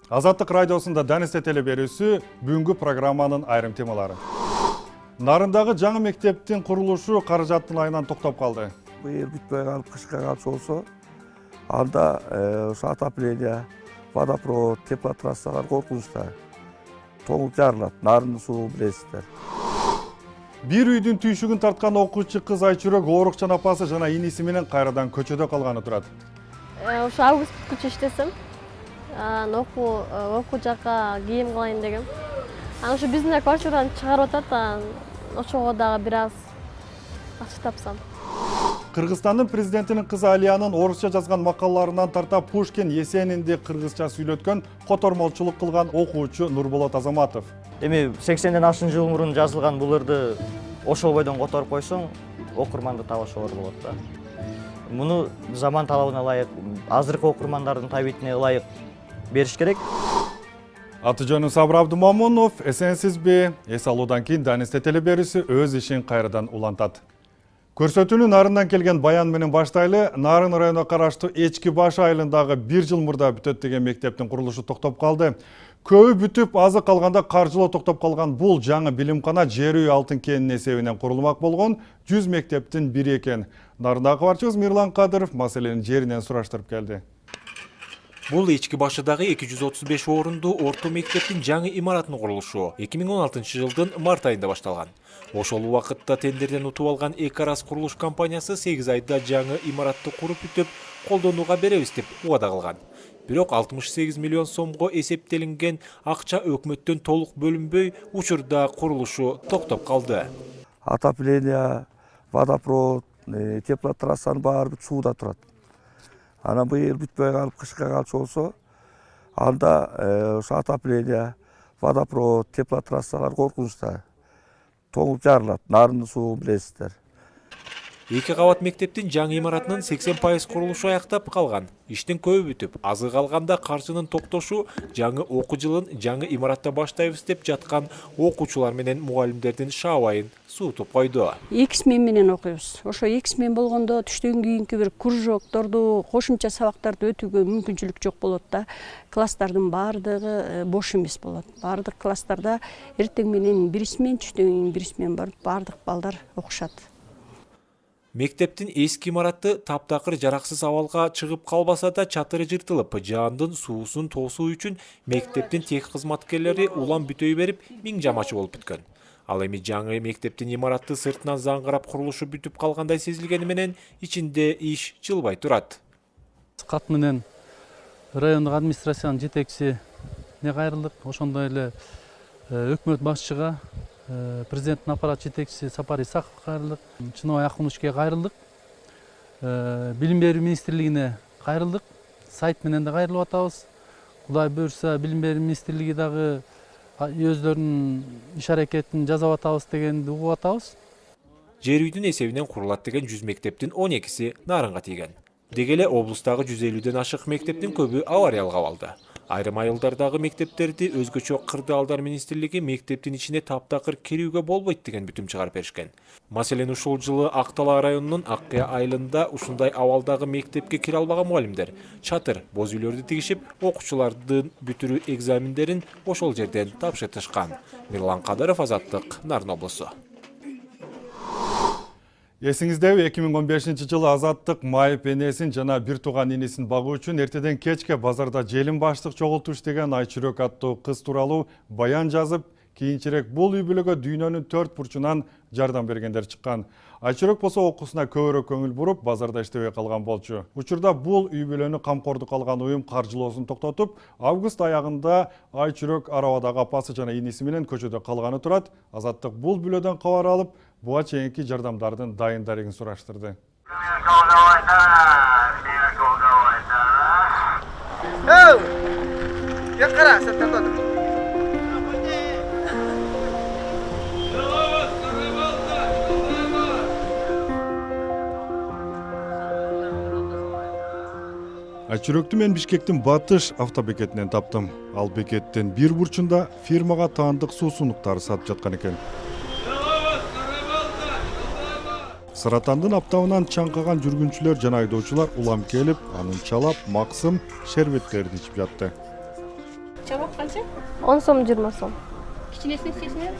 Азаттык радиосунда Данисте телеберүүсү бүгүнкү программанын айрым темалары. Нарындагы жаңы мектептин курулушу каражаттын айынан токтоп калды. Быйыл бүтпөй калып, кышка калчу болсо, анда отопление, водопровод, теплотрассалар коркунучта. Тоңуп жарылат, нарындын суу билесиздер. Бир үйдүн түйшүгүн тарткан окуучу кыз Айчүрөк оорукчан апасы жана иниси менен кайрадан көчөдө калганы турат. Ошо август бүткүчө иштесем, окуу жакка кийим кылайын дегем. Ошо биздин квартирадан чыгарып атат, ошого дагы бир аз акча тапсам. Кыргызстандын президентинин кызы Алиянын орусча жазган макалаларынан тарта Пушкин, Есенинди кыргызча сүйлөткөн, котормолчулук кылган окуучу Нурболот Азаматов. Эми 80ден ашын жыл мурун жазылган бул ырды ошол бойдон которуп койсоң, окурманды табыш оор болот да. Муну заман талабына ылайык, азыркы окурмандардын табитине ылайык бериш керек. Аты жөнүм Сабыр Абдумамунов, эсенсизби? Эс алуудан кийин Данисте телеберүүсү өз ишин кайрадан улантат. Көрсөтүүнүн нарындан келген баян менен баштайлы. Нарын районуна караштуу Эчки Баш айылындагы 1 жыл мурда бүтөт деген мектептин курулушу токтоп калды. Көбү бүтүп, азы калганда каржылоо токтоп калган бул жаңы билимкана жер үй алтын кенинин эсебинен курулмак болгон 100 мектептин бири экен. Нарындагы кабарчыбыз Мирлан Кадыров маселени жеринен сураштырып келди. Бул Эчки Башыдагы 235 орунду орто мектептин жаңы имаратынын курулушу 2016 жылдын март айында башталган. Ошол убакытта тендерден утуп алган эки арас курулуш компаниясы 8 айда жаңы имаратты куруп бүтүп, колдонууга беребиз деп убада кылган. Бирок 68 миллион сомго эсептелинген акча өкмөттөн толук бөлүнбөй, учурда курулушу токтоп калды. Отопление, водопровод, теплотрассанын баары сууда турат. Ана быйыл бүтпөй калып, кышка калчу болсо, анда отопление, водопровод, теплотрассалар коркунучта. Тоңуп жарылат, нарындын суу билесиздер. Эки кабат мектептин жаңы имаратынын 80% курулушу аяктап калган. Иштин көбү бүтүп, азы калганда каржынын токтошу жаңы окуу жылын жаңы имаратта баштайбыз деп жаткан окуучулар менен мугалимдердин шаабайын суутуп койду. 2 смен менен окуйбуз. Ошо 2 смен болгондо түштөн кийинки бир кружокторду, кошумча сабактарды өтүүгө мүмкүнчүлүк жок болот да. Класстардын баардыгы бош эмес болот. Баардык класстарда эртең менен 1 смен, түштөн кийин 1 смен барып, баардык балдар окушат. Мектептин эски имараты таптакыр жараксыз абалга чыгып калбаса да чатыры жыртылып, жаандын суусун тосуу үчүн мектептин тех кызматкерлери улам бүтөй берип, миң жамачы болуп бүткөн. Ал эми жаңы мектептин имараты сыртынан заңгырап курулушу бүтүп калгандай сезилгени менен ичинде иш жылбай турат. Кат менен райондук администрациянын жетекчисине кайрылдык, ошондой эле өкмөт башчыга, президенттин аппарат жетекчиси Сапар Исаковго кайрылдык, Чынобай Акунучке кайрылдык, билим берүү министрлигине кайрылдык, сайт менен да кайрылып атабыз. Кудай буйрса, билим берүү министрлиги дагы өздөрүнүн иш аракетин жасап атабыз дегенди угуп атабыз. Жер үйдүн эсебинен курулат деген 100 мектептин 12си Нарынга тийген. Деги эле облустагы 150ден ашык мектептин көбү авариялык абалда. Айрым айылдардагы мектептерди өзгөчө кырдаалдар министрлиги мектептин ичине таптакыр кирүүгө болбойт деген бүтүм чыгарып беришкен. Маселен ушул жылы Актала районунун Аккая айылында ушундай абалдагы мектепке кире албаган мугалимдер чатыр, боз үйлөрдү тигишип, окуучулардын бүтүрүү экзамендерин ошол жерден тапшыртышкан. Мирлан Кадыров, Азаттык, Нарын облусу. Эсиңиздеби, 2015 жылы Азаттык майып энесин жана бир тууган инисин багуу үчүн эртеден кечке базарда желим баштык чогултуш деген Айчүрөк аттуу кыз тууралуу баян жазып, кийинчерээк бул үй бүлөгө дүйнөнүн 4 бурчунан жардам бергендер чыккан. Айчүрөк болсо окуусуна көбүрөөк көңүл буруп, базарда иштебей калган болчу. Учурда бул үй бүлөнү камкордукка алган уюм каржылоосун токтотуп, август аягында Айчүрөк арабадагы апасы жана иниси менен көчөдө калганы турат. Азаттык бул бүлөдөн кабар алып, буга чейинки жардамдардын дайын-дарегин сураштырды. Айчүрөктү мен Бишкектин батыш автобекетинен таптым. Ал бекеттин бир бурчунда фирмага таандык суусундуктарды сатып жаткан экен. Сыратандын аптабынан чаңкаган жүргүнчүлөр жана айдоочулар улам келип, анын чалап, максым, шербеттерди ичип жатты. Чамок қанша? 10 сом, 20 сом. Кішкенесін істейсің бе?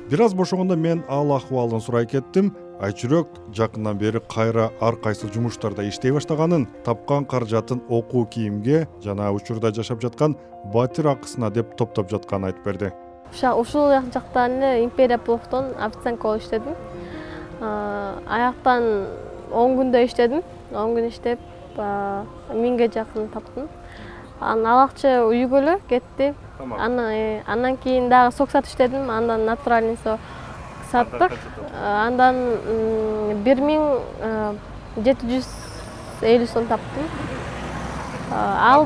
Бир аз бошогондо мен ал акыбалын сурай кеттим. Айчүрөк жакындан бери кайра ар кайсы жумуштарда иштей баштаганын, тапкан каражатын окуу кийимге жана учурда жашап жаткан батир акысына деп топтоп жатканын айтып берди. Ушул жактан эле Империя Плохтон официантка болуп иштедим. Аяктан 10 күндө иштедим. 10 күн иштеп, 1000ге жакын таптым. Анан ал акча үйгө эле кетти. Андан кийин дагы сок сатып иштедим. Андан натуральный сок саттык. Андан 1750 сом таптым.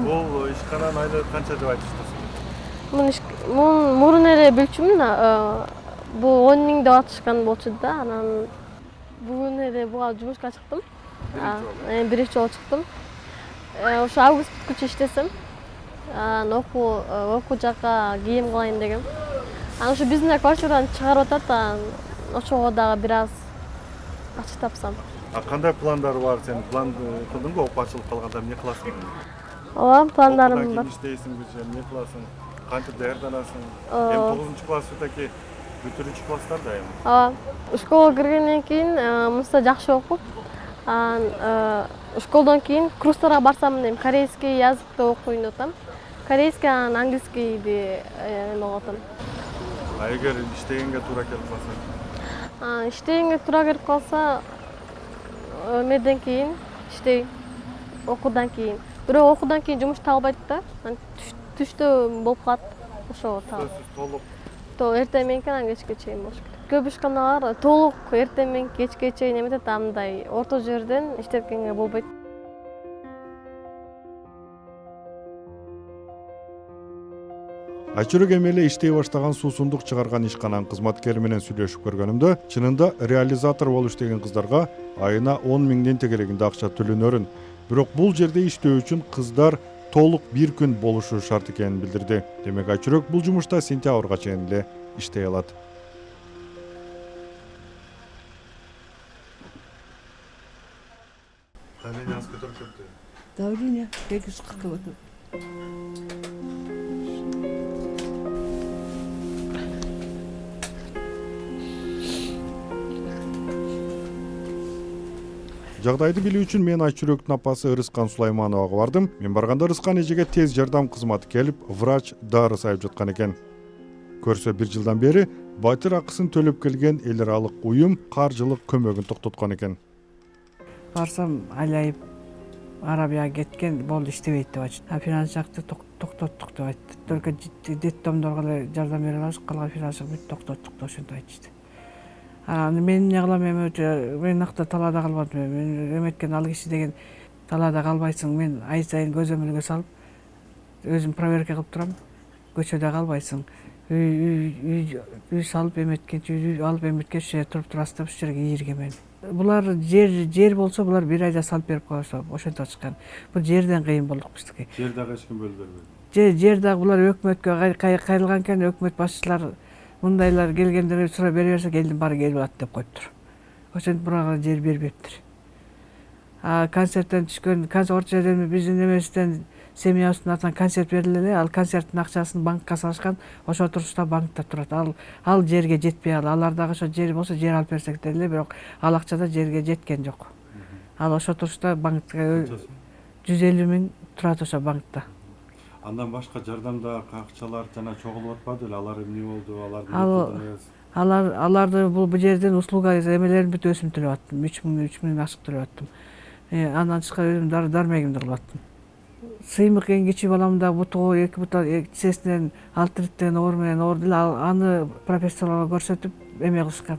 Бул ишканан айлы канча деп айтышты? Мурун эле билчүмүн. Бул 10 000 деп атышкан болчу да. Анан бүгүн эле буга жумушка чыктым. Биринчи жолу чыктым. Ошо август бүткүчө иштесем. Окуу жакка кийим кылайын дегем. Анан ушу биздин квартирадан чыгарып атат. Ошого дагы бир аз акча тапсам. Кандай пландар бар? Сен план кылдыңбы? Окуу ачылып калганда эмне кыласың? Ооба, пландарым бар. Иштейсиңби же эмне кыласың? Кантип даярданасың? Эми 9-класс таки бүтүрүүчү класстар да эми. Ооба. Школага киргенден кийин мындай жакшы окуп, школдон кийин курстарга барсам дейм. Корейский языкты окуйм деп атам. Корейский, анан английскийди эме атам. Эгер иштегенге туура келип калса? Иштегенге туура келип калса, эмеден кийин иштейм. Окуудан кийин. Бирок окуудан кийин жумуш табылбайт да. Түштө болуп калат. Ошо табылат. Толук Эртең менен анан кечке чейин болуш керек. Көп ишканалар толук эртең менен кечке чейин эметет, андай орто жерден иштеткенге болбойт. Айчүрөк эми эле иштей баштаган суусундук чыгарган ишкананын кызматкери менен сүйлөшүп көргөнүмдө, чынында реализатор болуп иштеген кыздарга айына 10 000 тегерегинде акча төлөнөрүн. Бирок бул жерде иштөө үчүн кыздар толук бир күн болушу шарт экенин билдирди. Демек Айчүрөк бул жумушта сентябрга чейин эле иштей алат. Давление аз көтөрүп кетти. Давление 240 өтөт. Жагдайды билүү үчүн мен Айчүрөктүн апасы Ырыскан Сулаймановага бардым. Мен барганда Ырыскан эжеге тез жардам кызматы келип, врач дары сайып жаткан экен. Көрсө 1 жылдан бери батир акысын төлөп келген эл аралык уюм каржылык көмөгүн токтоткон экен. Барсам айлайып Арабияга кеткен, болду иштебейт деп айтты. Финанс жакты токтоттук деп айтты. Только детдомдорго эле жардам бере алабыз, калган финанс бүт токтоттук деп ошентип айтышты. Мен эмне кылам эми, мен акта талаада калбадым. Мен эметкен ал киши деген талаада калбайсың. Мен ай сайын көзөмөлгө салып, өзүм проверка кылып турам. Көчөдө калбайсың. Үй салып эметкенче, үй алып эметкенче ушул жерде туруп турасыз деп ушул жерге ийирген мен. Булар жер болсо, булар бир айда салып берип койсо, ошентип атышкан. Бул жерден кыйын болдук биздики. Жер дагы эч ким бөлүп бербейт. Жер дагы булар өкмөткө кайрылган экен, өкмөт башчылар мындайлар келгендер сурап бере берсек, элдин баары келип атат деп коюптур. Ошентип бурага жер бербептир. Концерттен түшкөн, орто жерден биздин эмесинен семьябыздын атынан концерт бериле эле, ал концерттин акчасын банкка салышкан, ошо турушта банкта турат. Ал жерге жетпей алар дагы ошо жер болсо жер алып берсек деле, бирок ал акча да жерге жеткен жок. Ал ошо турушта банкта 150 000 турат ошо банкта. Андан башка жардамда акчалар жана чогулуп атпады эле, алар эмне болду, аларды бул жерден услуга эмелерин бүт өзүм төлөп аттым. 3 000 ашык төлөп аттым. Андан тышкары өзүм дармегимди кылып аттым. Сыймык эң кичи балам да бутугу 2 бута тизесинен алтреттен оор менен оорду эле, аны профессорлорго көрсөтүп эме кылышкан.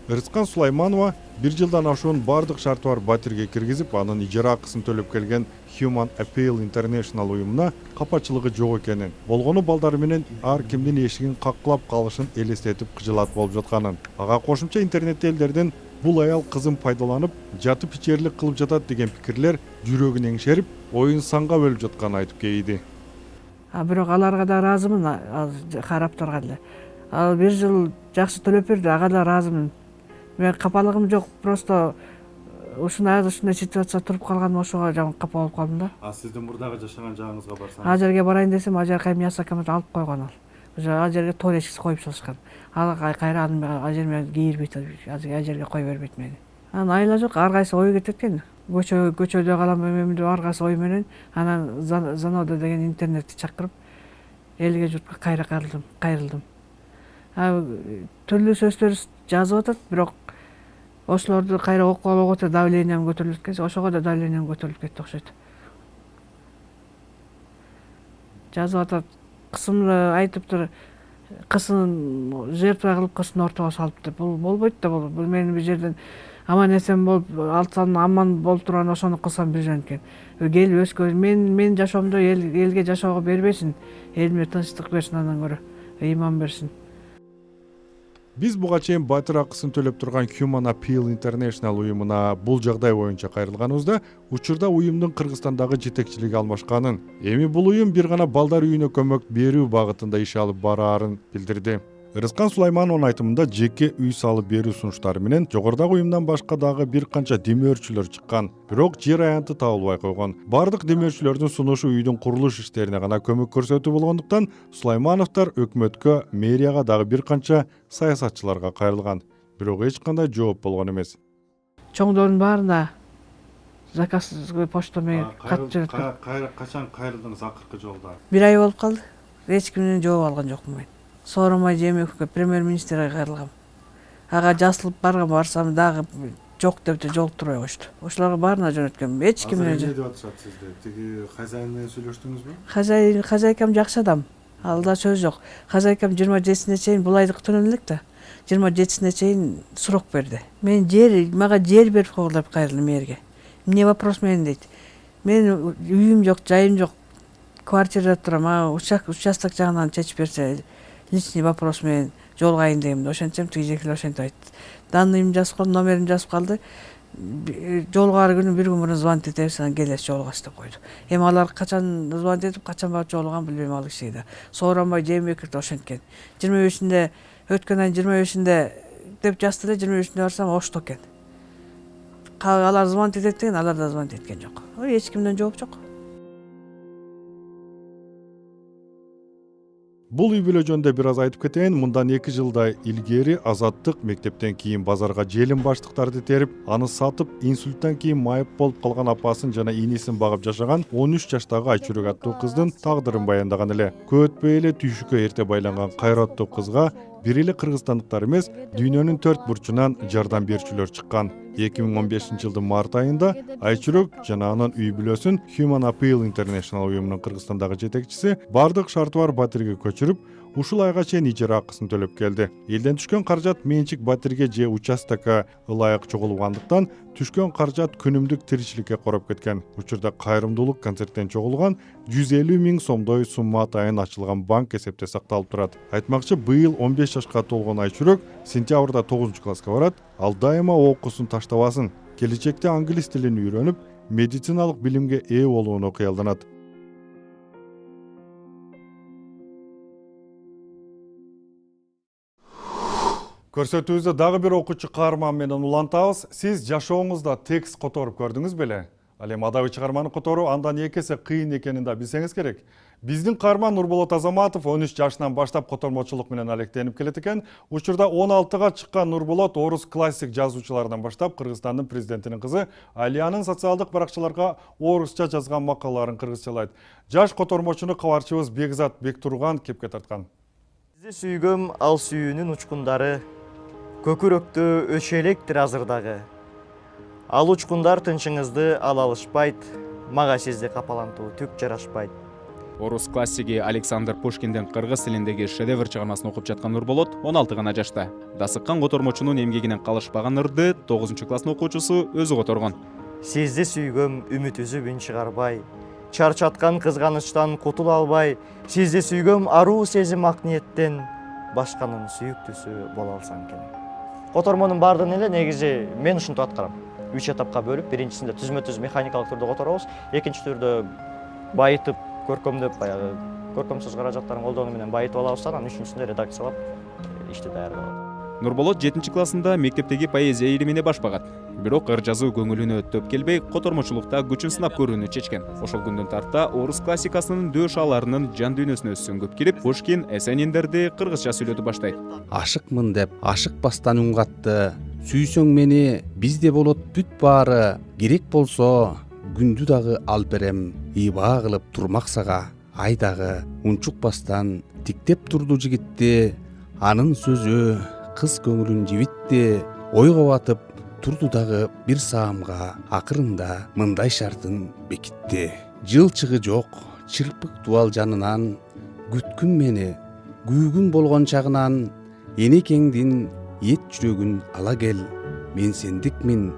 Ырыскан Сулайманова 1 жылдан ашуун бардык шарты бар батирге киргизип, анын ижара акысын төлөп келген Human Appeal International уюмуна капачылыгы жок экенин, болгону балдары менен ар кимдин эшигин каклап калышын элестетип кыжылат болуп жатканын. Ага кошумча интернетте элдердин бул аял кызын пайдаланып, жатып ичерлик кылып жатат деген пикирлер жүрөгүн эңшерип, оюн санга бөлүп жатканын айтып кейди. Бирок аларга да ыраазымын, карап турган эле. Ал 1 жыл жакшы төлөп берди, ага да ыраазымын. Мен капалыгым жок, просто ушундай ситуация туруп калган, ошого жаман капа болуп калдым да. А сиздин мурдагы жашаган жагыңызга барсаңыз? Ал жерге барайын десем, ал жерге Миясакамды алып койгон ал. Уже ал жерге тор эшикти коюп салышкан. Ал кайра ал жер менен кийирбейт, ал жерге кое бербейт мени. Анан айла жок, ар кайсы ой кетет экен. Көчөдө калам эмем деп ар кайсы ой менен анан Занода деген интернетти чакырып элге журтка кайра кайрылдым. Түрлүү сөздөр жазып атат, бирок ошолорду кайра окуп давлением көтөрүлүп кетти. Ошого да давлением көтөрүлүп кетти окшойт. Жазып атат, кысымды айтыптыр, кысын жертва кылып кысын ортого салып деп. Бул болбойт да, бул менин бир жерден аман эсен болуп алсам, аман болуп турган ошону кылсам бир жөн экен. Келип өскөн, мен жашоомду элге жашоого бербесин, элиме тынчтык берсин, андан көрө ыйман берсин. Биз буга чейин батир акысын төлөп турган Human Appeal International уюмуна бул жагдай боюнча кайрылганыбызда учурда уюмдун Кыргызстандагы жетекчилиги алмашканын, эми бул уюм бир гана балдар үйүнө көмөк берүү багытында иш алып бараарын билдирди. Ырыскан Сулаймановдун айтымында жеке үй салып берүү сунуштары менен жогорудагы уюмдан башка дагы бир канча демөөрчүлөр чыккан. Бирок жер аянты табылбай койгон. Бардык демөөрчүлөрдүн сунушу үйдүн курулуш иштерине гана көмөк көрсөтүү болгондуктан Сулаймановдор өкмөткө, мэрияга дагы бир канча саясатчыларга кайрылган. Бирок эч кандай жооп болгон эмес. Чоңдордун баарына заказсыз почта менен кат жөнөткөн. Качан кайрылдыңыз акыркы жолда? Бир ай болуп калды. Эч кимден жооп алган жокмун мен. Сооронбай Жээнбековго премьер-министрге кайрылгам. Ага жазылып барсам дагы жок деп жолуктурбай коюшту. Ошолорго баарына жөнөткөм. Эч ким менен. Эмне деп атышат сизди? Тиги хозяин менен сүйлөштүңүзбү? Хозяйкам жакшы адам. Алда сөз жок. Хозяйкам 27-сине чейин бул айды күтүнөн элек да. 27-сине чейин срок берди. Мага жер берип койгула деп кайрылдым мэрге. Эмне вопрос менен дейт. Мен үйүм жок, жайым жок. Квартирада турам. Участок жагынан чечип берсе, личный вопрос менен жолугайын дегенде ошентсем, тигижекиле ошентип айтты. Данныйымды жазып калдым, номеримди жазып калды. Жолугар күнү бир күн мурун звонить этебиз, анан келесиз жолугасыз деп койду. Эми алар качан звонить этип, качан барып жолугам билбейм ал кишиге да. Сооронбай Жээнбеков да ошенткен. 25-inde өткөн айдын 25-inde деп жазды да, 23-inde барсам Ошто экен. Алар звонить этет деген, алар да звонить эткен жок. Эч кимден жооп жок. Бул үй бүлө жөнүндө бир аз айтып кетейин. Мындан 2 жылдай илгери Азаттык мектептен кийин базарга желим баштыктарды терип, аны сатып, инсульттан кийин майып болуп калган апасын жана инисин багып жашаган 13 жаштагы Айчүрөк аттуу кыздын тагдырын баяндаган эле. Көп өтпөй эле түйшүккө эрте байланган кайраттуу кызга бир эле кыргызстандыктар эмес, дүйнөнүн 4 бурчунан жардам берүүчүлөр чыккан. 2015-жылдын март айында Айчүрөк жана анын үй бүлөсүн Human Appeal International уюмунун Кыргызстандагы жетекчиси бардык шарты бар батирге көчүрүп, ушул айга чейин ижара акысын төлөп келди. Элден түшкөн каражат менчик батирге же участокко ылайык чогулгандыктан түшкөн каражат күнүмдүк тиричиликке короп кеткен. Учурда кайрымдуулук концерттен чогулган 150 000 сомдой сумма атайын ачылган банк эсепте сакталып турат. Айтмакчы, быйыл 15 жашка толгон Айчүрөк сентябрда 9-класска барат. Ал дайыма окуусун таштабасын. Келечекте англис тилин үйрөнүп, медициналык билимге ээ болууну кыялданат. Көрсөтүүбүздө дагы бир окуучу каарман менен улантабыз. Сиз жашооңузда текст которуп көрдүңүз беле? Ал эми адабый чыгарманы которуу андан экесе кыйын экенин да билсеңиз керек. Биздин каарман Нурболот Азаматов 13 жашынан баштап котормочулук менен алектенип келет экен. Учурда 16-га чыккан Нурболот орус классик жазуучуларынан баштап Кыргызстандын президентинин кызы Алиянын социалдык баракчаларга орусча жазган макалаларын кыргызчалайт. Жаш котормочуну кабарчыбыз Бекзат Бектурган кепке тарткан. Сизди сүйгөм ал сүйүүнүн учкундары, көкүрөктө өчөлектир азырдагы. Ал учкундар тынчыңызды ала алышпайт, мага сизди капалантуу түк жарашпайт. Орус классиги Александр Пушкиндин кыргыз тилиндеги шедевр чыгармасын окуп жаткан Нурболот 16 гана жашта. Дасыккан котормочунун эмгегинен калышпаган ырды 9-класстын окуучусу өзү которгон. Сизди сүйгөм үмүт үзүп үн чыгарбай, чарчаткан кызганычтан кутула албай, сизди сүйгөм аруу сезим ак ниеттен, башканын сүйүктүүсү боло алсаң экен. Котормонун баардыгын эле негизи мен ушинтип аткарам. 3 этапка бөлүп, биринчисинде түзмө-түз механикалык түрдө которобуз, экинчи түрдө байытып, көркөмдөп, көркөмсүз каражаттардын колдонуу менен байытып алабыз, анан үчүнчүсүндө редакциялап ишти даярдап алабыз. Нурболот 7-классында мектептеги поэзия илимине баш багат. Бирок ыр жазуу көңүлүнө төп келбей, котормочулукта күчүн сынап көрүүнү чечкен. Ошол күндөн тарта орус классикасынын дөш аларынын жан дүйнөсүнө сүңгүп кирип, Пушкин, Эсениндерди кыргызча сүйлөтүп баштайт. Ашыкмын деп ашыкпастан үн катты. Сүйсөң мени бизде болот бүт баары. Керек болсо күндү дагы алып берем. Ибаа кылып турмак сага. Ай дагы унчукпастан тиктеп турду жигитти. Анын сөзү кыз көңүлүн жибитти. Ойго батып турду дагы бир саамга. Акырында мындай шартын бекитти. Жылчыгы жок чырпык дуал жанынан. Күткүн мени күйгүн болгон чагынан. Энекеңдин эт жүрөгүн ала кел. Мен сендикмин.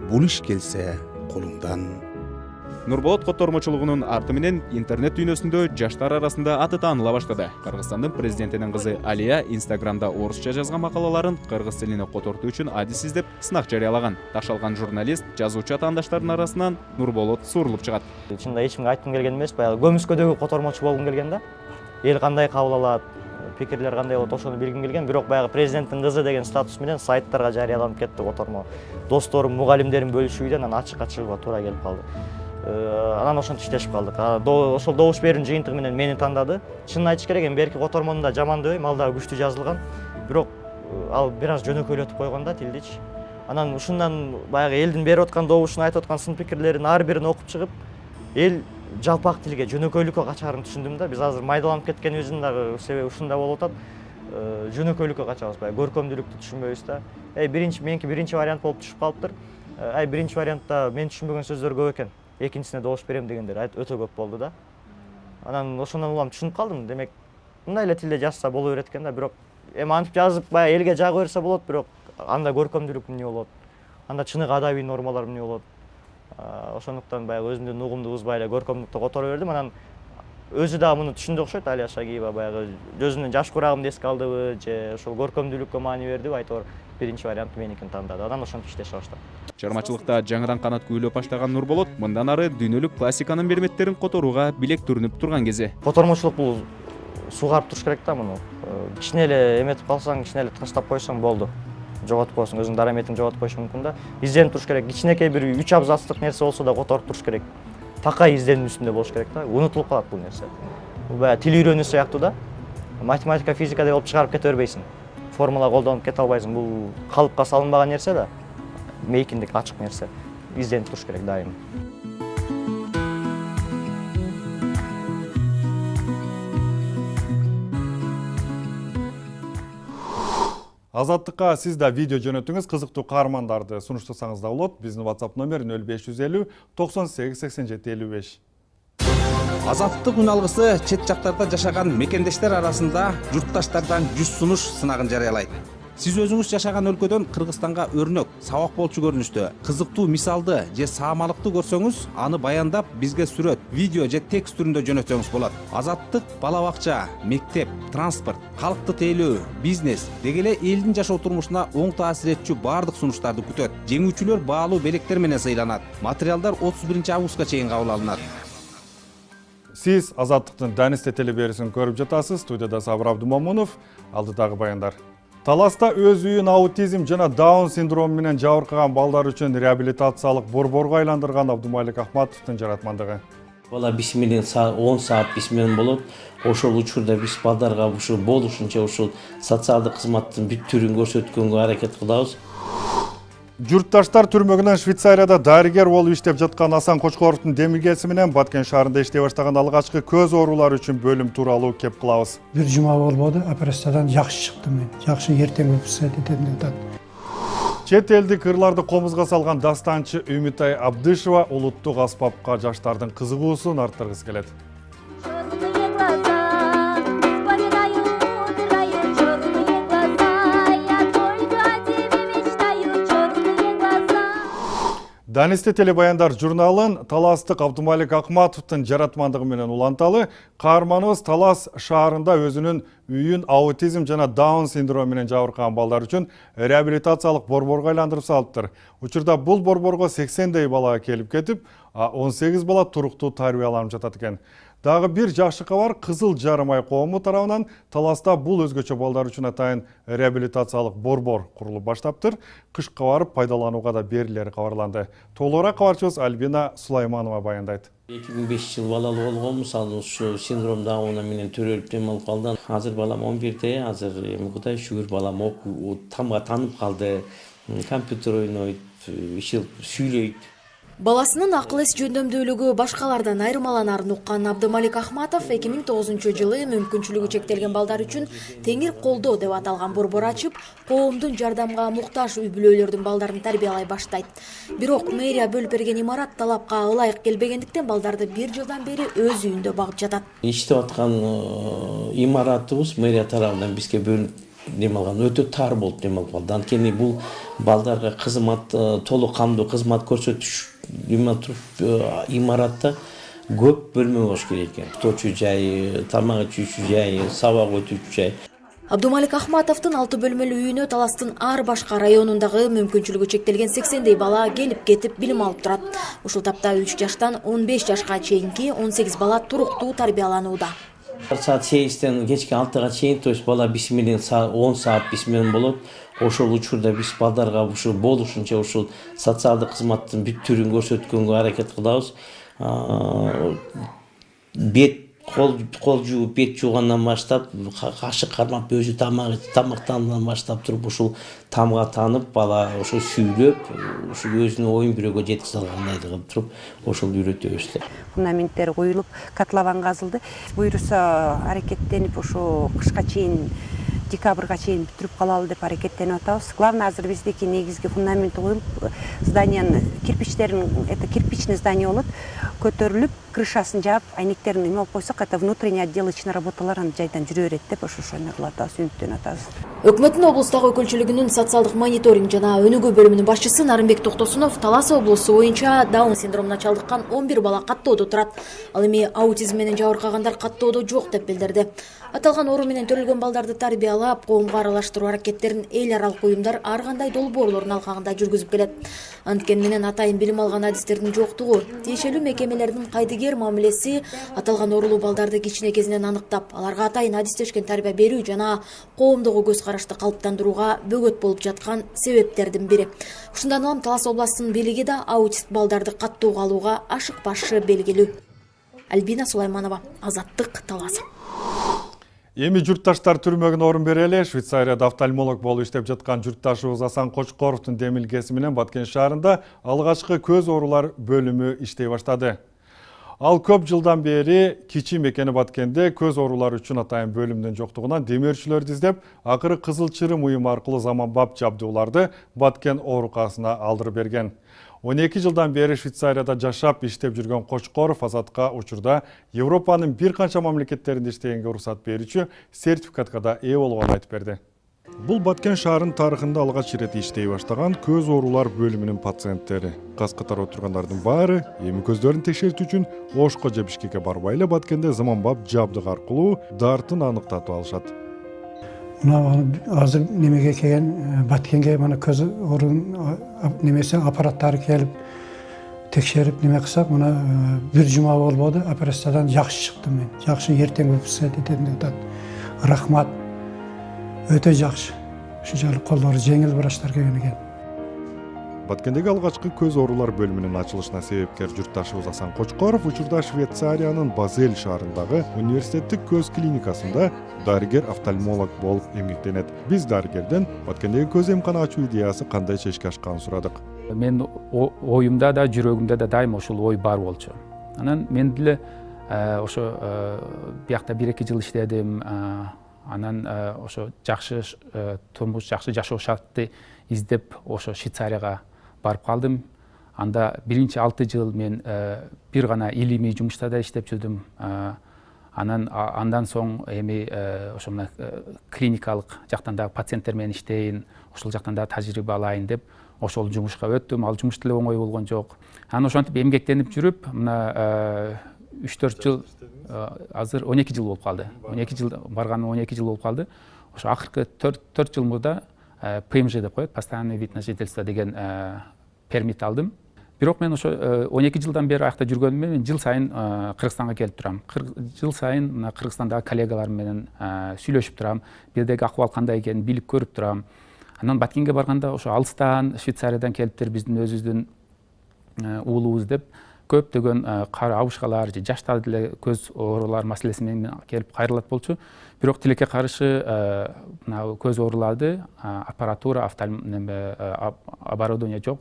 Бул иш келсе колуңдан. Нурболот котормочулугунун арты менен интернет дүйнөсүндө жаштар арасында аты тааныла баштады. Кыргызстандын президентинин кызы Алия Инстаграмда орусча жазган макалаларын кыргыз тилине котортуу үчүн адис издеп сынак жарыялаган. Ташалган журналист, жазуучу атаандаштардын арасынан Нурболот суурулуп чыгат. Чынында эч кимге айткым келген эмес, баягы көмүскөдөгү котормочу болгум келген да. Эл кандай кабыл алат, пикирлер кандай болот, ошону билгим келген. Бирок баягы президенттин кызы деген статус менен сайттарга жарыяланып кетти котормо. Досторум, мугалимдерим бөлүшүүдөн анан ачыкка чыгууга туура келип калды. Анан ошентип иштешип калдык. Ошол добуш берүүнүн жыйынтыгы менен мени тандады. Чынын айтыш керек, эми берки котормонун да жаман дебейм, ал дагы күчтүү жазылган. Бирок ал бир аз жөнөкөйлөтүп койгон да тилдичи. Анан ушундан баягы элдин берип аткан добушун айтып аткан сын пикирлерин ар бирин окуп чыгып, эл жалпак тилге жөнөкөйлүккө качаарын түшүндүм да. Биз азыр майдаланып кеткенибиздин дагы себеби ушунда болуп атат. Жөнөкөйлүккө качабыз, баягы көркөмдүүлүктү түшүнбөйбүз да. Меники биринчи вариант болуп түшүп калыптыр. Биринчи вариантта мен түшүнбөгөн сөздөр көп экен. Экинчисине добуш берем дегендер өтө көп болду да. Анан ошондон улам түшүнүп калдым. Демек, мындай эле тилде жазса боло берет экен да. Бирок эми антип жазып баягы элге жагы берсе болот, бирок анда көркөмдүүлүк эмне болот? Анда чыныгы адабий нормалар эмне болот? Ошондуктан баягы өзүмдүн угумду бузбай эле көркөмдүктү которо бердим. Анан өзү дагы муну түшүндү окшойт. Алия Шагиева баягы өзүнүн жаш курагымды эске алдыбы же ошол көркөмдүүлүккө маани бердиби, айтор биринчи вариант меникин тандады. Анан ошентип иштеше баштадым. Чыгармачылыкта жаңыдан канат күйлөп баштаган Нурболот мындан ары дүйнөлүк классиканын берметтерин которууга билек түрүнүп турган кези. Котормочулук бул сугарып туруш керек да муну. Кичине эле эметип калсаң, кичине эле таштап койсоң болду. Жоготуп коесуң, өзүңдүн дараметиңди жоготуп коюш мүмкүн да. Изденип туруш керек. Кичинекей бир 3 абзацтык нерсе болсо да которуп туруш керек. Такай изденүү үстүндө болуш керек да. Унутулуп калат бул нерсе. Бул баягы тил үйрөнүү сыяктуу да. Математика, физика деп болуп чыгарып кете бербейсиң. Формула колдонуп кете албайсың. Бул калыпка салынбаган нерсе да. Мейкиндик, ачык нерсе. Изденип туруш керек дайым. Азаттыкка сиз да видео жөнөтүңүз, кызыктуу каармандарды сунуштасаңыз да болот. Биздин WhatsApp номер 0550 98 87 55. Азаттык үн алгысы чет жактарда жашаган мекендештер арасында журтташтардан 100 сунуш сынагын жарыялайт. Сиз өзүңүз жашаган өлкөдөн Кыргызстанга өрнөк, сабак болчу көрүнүштө, кызыктуу мисалды же саамалыкты көрсөңүз, аны баяндап бизге сүрөт, видео же текст түрүндө жөнөтсөңүз болот. Азаттык бала бакча, мектеп, транспорт, калкты тейлөө, бизнес деги эле элдин жашоо турмушуна оң таасир этчү баардык сунуштарды күтөт. Жеңүүчүлөр баалуу белектер менен сыйланат. Материалдар 31-августка чейин кабыл алынат. Сиз Азаттыктын Данисте телеберисин көрүп жатасыз. Студияда Сабыр Абдумомунов, алдыдагы баяндар. Таласта өз үйүн аутизм жана Даун синдрому менен жабыркаган балдар үчүн реабилитациялык борборго айландырган Абдумалик Ахматовдун жаратмандыгы. Бала биз менен 10 саат биз менен болот. Ошол учурда биз балдарга ушул болушунча ушул социалдык кызматтын бүт түрүн көрсөткөнгө аракет кылабыз. Журтташтар түрмөгүнөн Швейцарияда дарыгер болуп иштеп жаткан Асан Кочкоровдун демилгеси менен Баткен шаарында иштей баштаган алгачкы көз оорулары үчүн бөлүм тууралуу кеп кылабыз. Бир жума болбоду, операциядан жакшы чыктым мен. Жакшы эртең выписать этем деп атат. Чет элдик ырларды комузга салган дастанчы Үмүтай Абдышева улуттук аспапка жаштардын кызыгуусун арттыргысы келет. Данисте телебаяндар журналын таластык Абдумалик Ахматовдун жаратмандыгы менен уланталы. Каарманыбыз Талас шаарында өзүнүн үйүн аутизм жана Даун синдрому менен жабыркаган балдар үчүн реабилитациялык борборго айландырып салыптыр. Учурда бул борборго 80дей бала келип кетип, 18 бала туруктуу тарбияланып жатат экен. Дагы бир жакшы кабар, Кызыл Жарым ай коому тарабынан Таласта бул өзгөчө балдар үчүн атайын реабилитациялык борбор курулуп баштаптыр. Кышка барып пайдаланууга да берилери кабарланды. Толугураак кабарчыбыз Альбина Сулайманова баяндайт. 2005 жыл балалуу болгон, мисалы ушу синдром Дауна менен төрөлүп дем алып калды. Азыр балам 11-де, азыр Кудай шүгүр балам тамга танып калды. Компьютер ойнойт, сүйлөйт. Баласынын акыл эс жөндөмдүүлүгү башкалардан айырмаланарын уккан Абдымалик Ахматов 2009-жылы мүмкүнчүлүгү чектелген балдар үчүн теңир колдоо деп аталган борбор ачып, коомдун жардамга муктаж үй бүлөлөрдүн балдарын тарбиялай баштайт. Бирок мэрия бөлүп берген имарат талапка ылайык келбегендиктен балдарды 1 жылдан бери өз үйүндө багып жатат. Иштеп аткан имаратыбыз мэрия тарабынан бизге бөлүнүп демалган өтө тар болуп демалып калды. Анткени бул балдарга кызмат, толук камдуу кызмат көрсөтүш имаратта көп бөлмө болуш керек экен. Точуу жай, тамак ичүүчү жай, сабак өтүүчү жай. Абдумалик Ахматовдун 6 бөлмөлүү үйүнө Таластын ар башка районундагы мүмкүнчүлүгү чектелген 80дей бала келип кетип билим алып турат. Ушул тапта 3 жаштан 15 жашка чейинки 18 бала туруктуу тарбияланууда. Саат 8-тен кечки 6-га чейин, то есть бала биз менен 10 саат биз менен болот. Ошол учурда биз балдарга ушул болушунча ушул социалдык кызматтын бүт түрүн көрсөткөнгө аракет кылабыз. Бет кол жууп, бет жуугандан баштап, кашык кармап, өзү тамактангандан баштап туруп ушул тамга танып, бала ошо сүйлөп, ушул өзүнүн оюн бирөөгө жеткизе алгандай кылып туруп, ошол үйрөтөбүз. Фундаменттер коюлуп, котлован казылды. Буйруса аракеттенип ошо кышка чейин, декабрга чейин бүтүрүп калалы деп аракеттенип атабыз. Главное азыр биздики негизги фундаменти коюлуп, зданиянын кирпичтерин, это кирпичный здание болот, көтөрүлүп, крышасын жаап, айнектерин эме алып койсок, это внутренний отделочный работалар жайдан жүрө берет деп ошону кылып атабыз, үмүттөнүп атабыз. Өкмөттүн облустагы өкүлчүлүгүнүн социалдык мониторинг жана өнүгүү бөлүмүнүн башчысы Нарымбек Токтосунов Талас облусу боюнча Даун синдромуна чалдыккан 11 бала каттоодо турат. Ал эми аутизм менен жабыркагандар каттоодо жок деп билдирди. Аталган оору менен төрөлгөн балдарды тарбиялап, коомго аралаштыруу аракеттерин эл аралык уюмдар ар кандай долбоорлордун алкагында жүргүзүп келет. Анткени менен атайын билим алган адистердин жоктугу, тиешелүү мекемелердин кайдыгер мамилеси аталган оорулуу балдарды кичине кезинен аныктап, аларга атайын адистешкен тарбия берүү жана коомдогу көз карашты калыптандырууга бөгөт болуп жаткан себептердин бири. Ушундан улам Талас областынын бийлиги да аутист балдарды каттоого алууга ашыкпашы белгилүү. Альбина Сулайманова, Азаттык, Талас. Эми журтташтар түрмөгүнө орун берели. Швейцарияда офтальмолог болуп иштеп жаткан журтташыбыз Асан Кочкоровдун демилгеси менен Баткен шаарында алгачкы көз оорулар бөлүмү иштей баштады. Ал көп жылдан бери кичи мекени Баткенде көз оорулары үчүн атайын бөлүмдүн жоктугунан демөөрчүлөрдү издеп, акыры Кызыл Чырым уюму аркылуу заманбап жабдууларды Баткен оорукасына алдырып берген. 12 жылдан бери Швейцарияда жашап иштеп жүргөн Кочкоров Азатка учурда Европанын бир канча мамлекеттеринде иштегенге уруксат берүүчү сертификатка да ээ болгонун айтып берди. Бул Баткен шаарынын тарыхында алгач ирет иштей баштаган көз оорулар бөлүмүнүн пациенттери. Каз катары отургандардын баары эми көздөрүн текшертүү үчүн Ошко же Бишкекке барбай эле Баткенде заманбап жабдык аркылуу дартын аныктатып алышат. Мына азыр немеге келген Баткенге мына көз оорунун немеси аппараттары келип текшерип неме кылсак, мына бир жума болбоду, операциядан жакшы чыктым мен. Жакшы эртең выписать этем деп атат. Рахмат. Өтө жакшы. Ушунчалык колдору жеңил врачтар келген экен. Баткендеги алгачкы көз оорулар бөлүмүнүн ачылышына себепкер журтташыбыз Асан Кочкоров учурда Швейцариянын Базель шаарындагы университеттик көз клиникасында дарыгер-офтальмолог болуп эмгектенет. Биз дарыгерден Баткендеги көз эмкана ачуу идеясы кандай чечке ашканын сурадык. Мен оюмда да, жүрөгүмдө да дайым ошол ой бар болчу. Анан мен деле ошо биякта 1-2 жыл иштедим. Анан ошо жакшы турмуш, жакшы жашоо шартты издеп ошо Швейцарияга барып калдым. Анда биринчи 6 жыл мен бир гана илимий жумушта да иштеп жүрдүм. Андан соң эми ошо мына клиникалык жактан дагы пациенттер менен иштейин, ошол жактан дагы тажрыйба алайын деп ошол жумушка өттүм. Ал жумуш деле оңой болгон жок. Анан ошентип эмгектенип жүрүп, мына 3-4 жыл, азыр 12 жыл болуп калды. 12 жыл барганым 12 жыл болуп калды. Ошо акыркы 4 жыл мурда ПМЖ деп коет, постоянный вид на жительство деген пермит алдым. бирок мен ошо 12 жылдан бери аякта жүргөнүм менен жыл сайын Кыргызстанга келип турам. Жыл сайын мына Кыргызстандагы коллегаларым менен сүйлөшүп турам. Бирдеги акыбал кандай экенин билип көрүп турам. Анан Баткенге барганда ошо алыстан Швейцариядан келиптир биздин өзүбүздүн уулубуз деп көптөгөн кары абышкалар же жаштар деле көз оорулар маселеси менен келип кайрылат болчу. Бирок тилекке каршы мына көз ооруларды аппаратура, оборудование жок.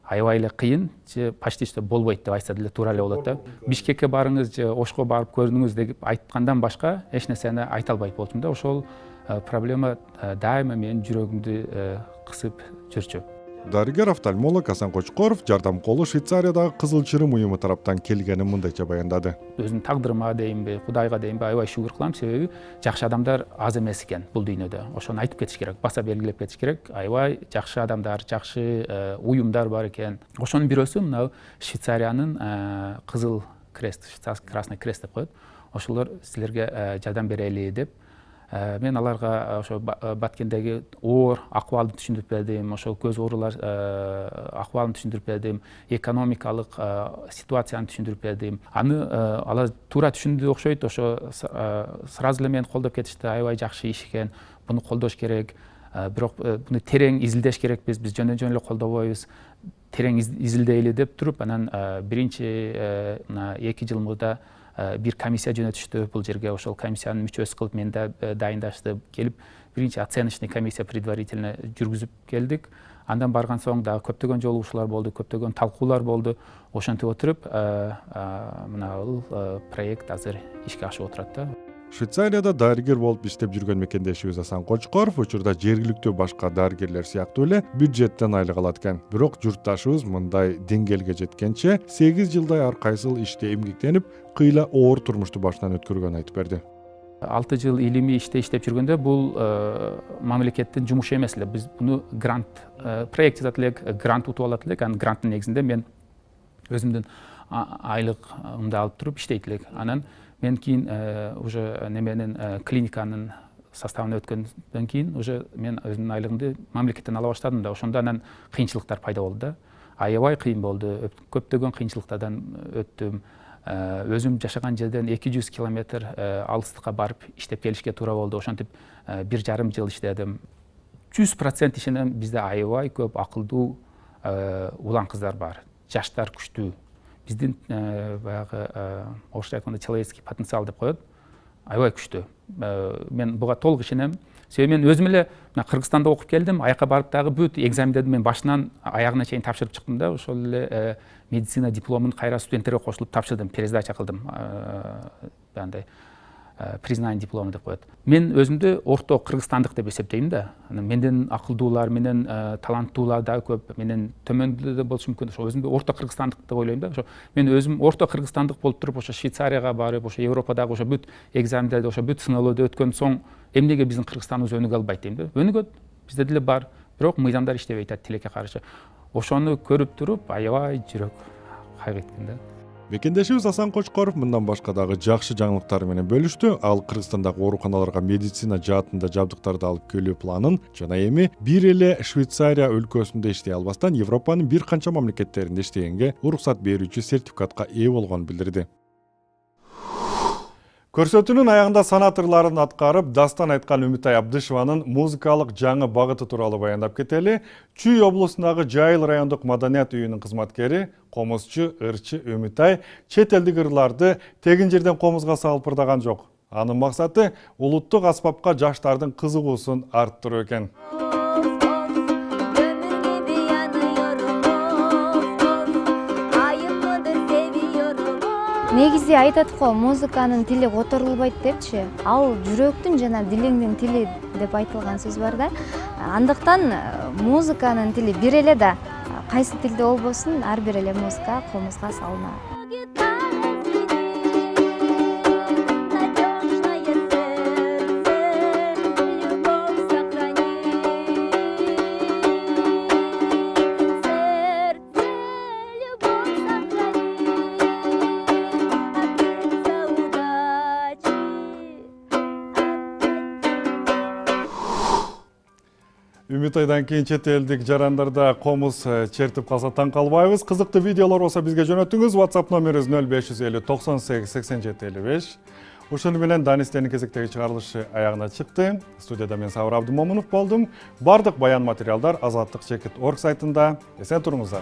Аябай эле кыйын же почти что болбойт деп айтса деле туура эле болот да. Бишкекке барыңыз же Ошко барып көрдүңүз деп айткандан башка эч нерсени айта албайт болчумун да. Ошол проблема дайыма менин жүрөгүмдү кысып жүрчү. Дарыгер офтальмолог Асан Кочкоров жардам колу Швейцариядагы Кызыл Чырым уюму тараптан келгенин мындайча баяндады. Өзүмдүн тагдырыма дейинби, Кудайга дейинби аябай шүгүр кылам, себеби жакшы адамдар аз эмес экен бул дүйнөдө. Ошону айтып кетиш керек, баса белгилеп кетиш керек. Аябай жакшы адамдар, жакшы уюмдар бар экен. Ошонун бирөөсү мына Швейцариянын Кызыл Крест, Красный Крест деп коет. Ошолор силерге жардам берели деп мен аларга ошо Баткендеги оор акыбалды түшүндүрүп бердим, ошо көз оорулар акыбалын түшүндүрүп бердим, экономикалык ситуацияны түшүндүрүп бердим. Аны алар туура түшүндү окшойт, ошо сразу эле мени колдоп кетишти. Аябай жакшы иш экен, буну колдош керек. Бирок буну терең изилдеш керек, биз жөн эле колдобойбуз. Терең изилдейли деп туруп, анан биринчи 2 жыл мурда бир комиссия жөнөтүштү бул жерге. Ошол комиссиянын мүчөсү кылып мени да дайындашты. Келип биринчи оценочный комиссия предварительно жүргүзүп келдик. Андан барган соң дагы көптөгөн жолугушуулар болду, көптөгөн талкуулар болду. Ошентип отуруп мына бул проект азыр ишке ашып отурат да. Швейцарияда дарыгер болуп иштеп жүргөн мекендешибиз Асан Кочкоров учурда жергиликтүү башка дарыгерлер сыяктуу эле бюджеттен айлык алат экен. Бирок журтташыбыз мындай деңгээлге жеткенче 8 жылдай ар кайсыл иште эмгектенип, кыйла оор турмушту башынан өткөргөнүн айтып берди. 6 жыл илимий иштеп жүргөндө бул мамлекеттин жумушу эмес эле. Биз буну грант проект жазат элек, грант утуп алат элек. Анын гранттын негизинде мен өзүмдүн айлыгымды алып туруп иштейт элек. Анан мен кийин уже неменин клиниканын составына өткөндөн кийин уже мен өзүмдүн айлыгымды мамлекеттен ала баштадым да. Ошондо анан кыйынчылыктар пайда болду да. Аябай кыйын болду. Көптөгөн кыйынчылыктардан өттүм. Өзүм жашаган жерден 200 километр алыстыкка барып иштеп келишке туура болду. Ошентип 1,5 жыл иштедим. 100% ишенем, бизде аябай көп акылдуу улан кыздар бар. Жаштар күчтүү. Биздин баягы орусча айтканда человеческий потенциал деп коет. Аябай күчтүү. Мен буга толук ишенем. Себеби мен өзүм эле Кыргызстанда окуп келдим. Аяка барып дагы бүт экзамендерди мен башынан аягына чейин тапшырып чыктым да. Ошол эле медицина дипломун кайра студенттерге кошулуп тапшырдым, пересдача кылдым. Андай признание диплому деп коет. Мен өзүмдү орто кыргызстандык деп эсептейм да. Менден акылдуулар, менен таланттуулар да көп, менен төмөндүү да болушу мүмкүн. Ошо өзүмдү орто кыргызстандык деп ойлойм да. Ошо мен өзүм орто кыргызстандык болуп туруп, ошо Швейцарияга барып, ошо Европадагы ошо бүт экзамендерди, ошо бүт сыноолорду өткөн соң эмнеге биздин Кыргызстаныбыз өнүгө албайт дейм да. Өнүгөт, бизде деле бар, бирок мыйзамдар иштебей атат тилекке каршы. Ошону көрүп туруп, аябай жүрөк кайгы эткен да. Мекендешибиз Асан Кочкоров мындан башка дагы жакшы жаңылыктары менен бөлүштү. Ал Кыргызстандагы ооруканаларга медицина жаатында жабдыктарды алып келүү планын жана эми бир эле Швейцария өлкөсүндө иштей албастан Европанын бир канча мамлекеттеринде иштегенге уруксат берүүчү сертификатка ээ болгонун билдирди. Көрсөтүүнүн аягында санаторларын аткарып, дастан айткан Үмүтай Абдышеванын музыкалык жаңы багыты тууралуу баяндап кетели. Чүй облусундагы Жайыл райондук маданият үйүнүн кызматкери, комузчу, ырчы Үмүтай чет элдик ырларды тегин жерден комузга салып ырдаган жок. Анын максаты улуттук аспапка жаштардын кызыгуусун арттыруу экен. Негизи айтат го, музыканын тили которулбайт депчи. Ал жүрөктүн жана дилиңдин тили деп айтылган сөз бар да. Андыктан музыканын тили бир эле да, кайсы тилде болбосун, ар бир эле музыка комузга салынат. Үмүт айдан кийин чет элдик жарандарда комуз чертип калса таң калбайбыз. Кызыктуу видеолор болсо бизге жөнөтүңүз. WhatsApp номерибиз 0550 98 87 55. Ушуну менен Данистенин кезектеги чыгарылышы аягына чыкты. Студияда мен Сабыр Абдымомунов болдум. Бардык баян материалдар Азаттык Чекит.org сайтында. Эсен туруңуздар.